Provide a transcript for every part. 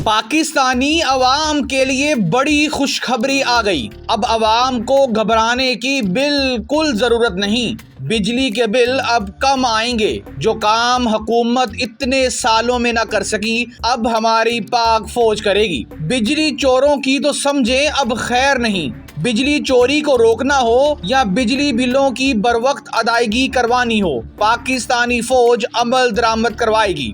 پاکستانی عوام کے لیے بڑی خوشخبری آ گئی۔ اب عوام کو گھبرانے کی بالکل ضرورت نہیں۔ بجلی کے بل اب کم آئیں گے۔ جو کام حکومت اتنے سالوں میں نہ کر سکی، اب ہماری پاک فوج کرے گی۔ بجلی چوروں کی تو سمجھیں اب خیر نہیں۔ بجلی چوری کو روکنا ہو یا بجلی بلوں کی بروقت ادائیگی کروانی ہو، پاکستانی فوج عمل درآمد کروائے گی۔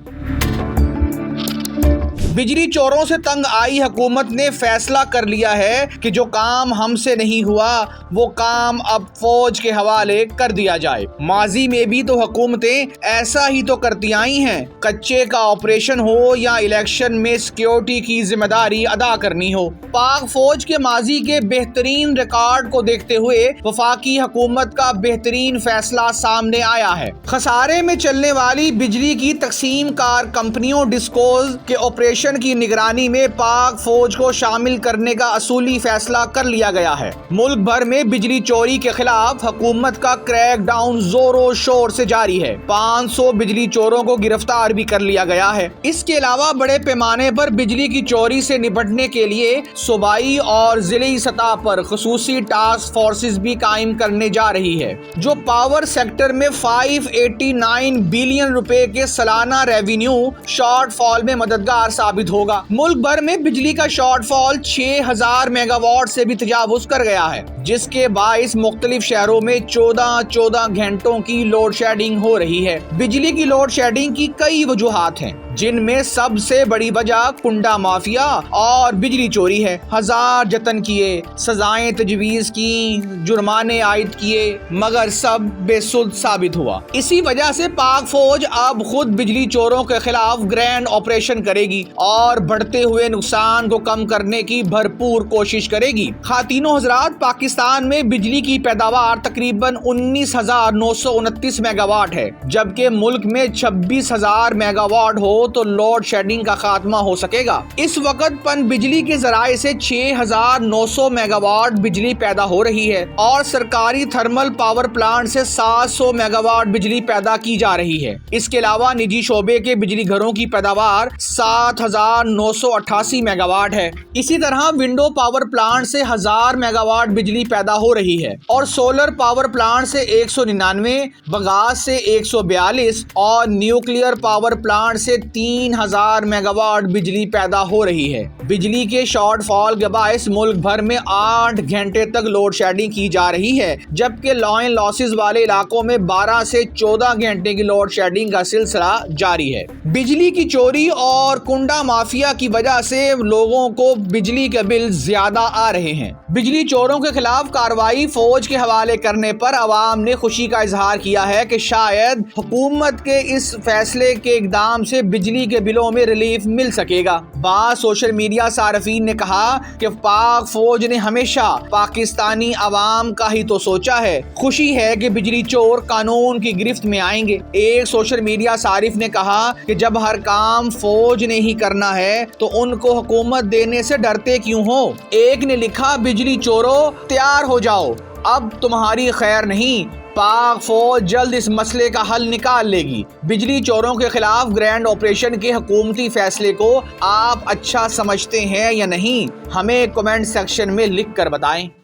بجلی چوروں سے تنگ آئی حکومت نے فیصلہ کر لیا ہے کہ جو کام ہم سے نہیں ہوا وہ کام اب فوج کے حوالے کر دیا جائے۔ ماضی میں بھی تو حکومتیں ایسا ہی تو کرتی آئی ہیں۔ کچے کا آپریشن ہو یا الیکشن میں سیکیورٹی کی ذمہ داری ادا کرنی ہو۔ پاک فوج کے ماضی کے بہترین ریکارڈ کو دیکھتے ہوئے وفاقی حکومت کا بہترین فیصلہ سامنے آیا ہے۔ خسارے میں چلنے والی بجلی کی تقسیم کار کمپنیوں ڈسکوز کے آپریشن کی نگرانی میں پاک فوج کو شامل کرنے کا اصولی فیصلہ کر لیا گیا ہے۔ ملک بھر میں بجلی چوری کے خلاف حکومت کا کریک ڈاؤن زور و شور سے جاری ہے۔ 500 بجلی چوروں کو گرفتار بھی کر لیا گیا ہے۔ اس کے علاوہ بڑے پیمانے پر بجلی کی چوری سے نپٹنے کے لیے صوبائی اور ضلعی سطح پر خصوصی ٹاسک فورسز بھی قائم کرنے جا رہی ہے، جو پاور سیکٹر میں 589 بلین روپے کے سالانہ ریونیو شارٹ فال میں مددگار ثابت ہوگا۔ ملک بھر میں بجلی کا شارٹ فال 6000 میگا واٹ سے بھی تجاوز کر گیا ہے، جس کے باعث مختلف شہروں میں 14 گھنٹوں کی لوڈ شیڈنگ ہو رہی ہے۔ بجلی کی لوڈ شیڈنگ کی کئی وجوہات ہیں، جن میں سب سے بڑی وجہ کنڈا مافیا اور بجلی چوری ہے۔ ہزار جتن کیے، سزائیں تجویز کی، جرمانے عائد کیے، مگر سب بے سود ثابت ہوا۔ اسی وجہ سے پاک فوج اب خود بجلی چوروں کے خلاف گرینڈ آپریشن کرے گی اور بڑھتے ہوئے نقصان کو کم کرنے کی بھرپور کوشش کرے گی۔ خواتین و حضرات، پاکستان میں بجلی کی پیداوار تقریباً 19,929 میگا واٹ ہے، جبکہ ملک میں 26,000 میگا واٹ ہو تو لوڈ شیڈنگ کا خاتمہ ہو سکے گا۔ اس وقت پن بجلی کے ذرائع سے 6,900 میگا واٹ بجلی پیدا ہو رہی ہے اور سرکاری تھرمل پاور پلانٹ سے 700 میگا واٹ بجلی پیدا کی جا رہی ہے۔ اس کے علاوہ نجی شعبے کے بجلی گھروں کی پیداوار 7,988 میگا واٹ ہے۔ اسی طرح ونڈو پاور پلانٹ سے 1000 میگا واٹ بجلی پیدا ہو رہی ہے اور سولر پاور پلانٹ سے 199، بغاز سے 142 اور نیوکلیئر پاور پلانٹ سے 3000 میگا واٹ بجلی پیدا ہو رہی ہے۔ بجلی کے شارٹ فال کے باعث ملک بھر میں 8 گھنٹے تک لوڈ شیڈنگ کی جا رہی ہے، جبکہ لائن لاسز والے علاقوں میں 12 سے 14 گھنٹے کی لوڈ شیڈنگ کا سلسلہ جاری ہے۔ بجلی کی چوری اور کنڈا مافیا کی وجہ سے لوگوں کو بجلی کے بل زیادہ آ رہے ہیں۔ بجلی چوروں کے خلاف کارروائی فوج کے حوالے کرنے پر عوام نے خوشی کا اظہار کیا ہے کہ شاید حکومت کے اس فیصلے کے اقدام سے بجلی کے بلوں میں ریلیف مل سکے گا۔ بعض سوشل میڈیا صارفین نے کہا کہ پاک فوج نے ہمیشہ پاکستانی عوام کا ہی تو سوچا ہے، خوشی ہے کہ بجلی چور قانون کی گرفت میں آئیں گے۔ ایک سوشل میڈیا صارف نے کہا کہ جب ہر کام فوج نے ہی کرنا ہے تو ان کو حکومت دینے سے ڈرتے کیوں ہو۔ ایک نے لکھا، بجلی چوروں تیار ہو جاؤ، اب تمہاری خیر نہیں، پاک فوج جلد اس مسئلے کا حل نکال لے گی۔ بجلی چوروں کے خلاف گرینڈ آپریشن کے حکومتی فیصلے کو آپ اچھا سمجھتے ہیں یا نہیں، ہمیں کمنٹ سیکشن میں لکھ کر بتائیں۔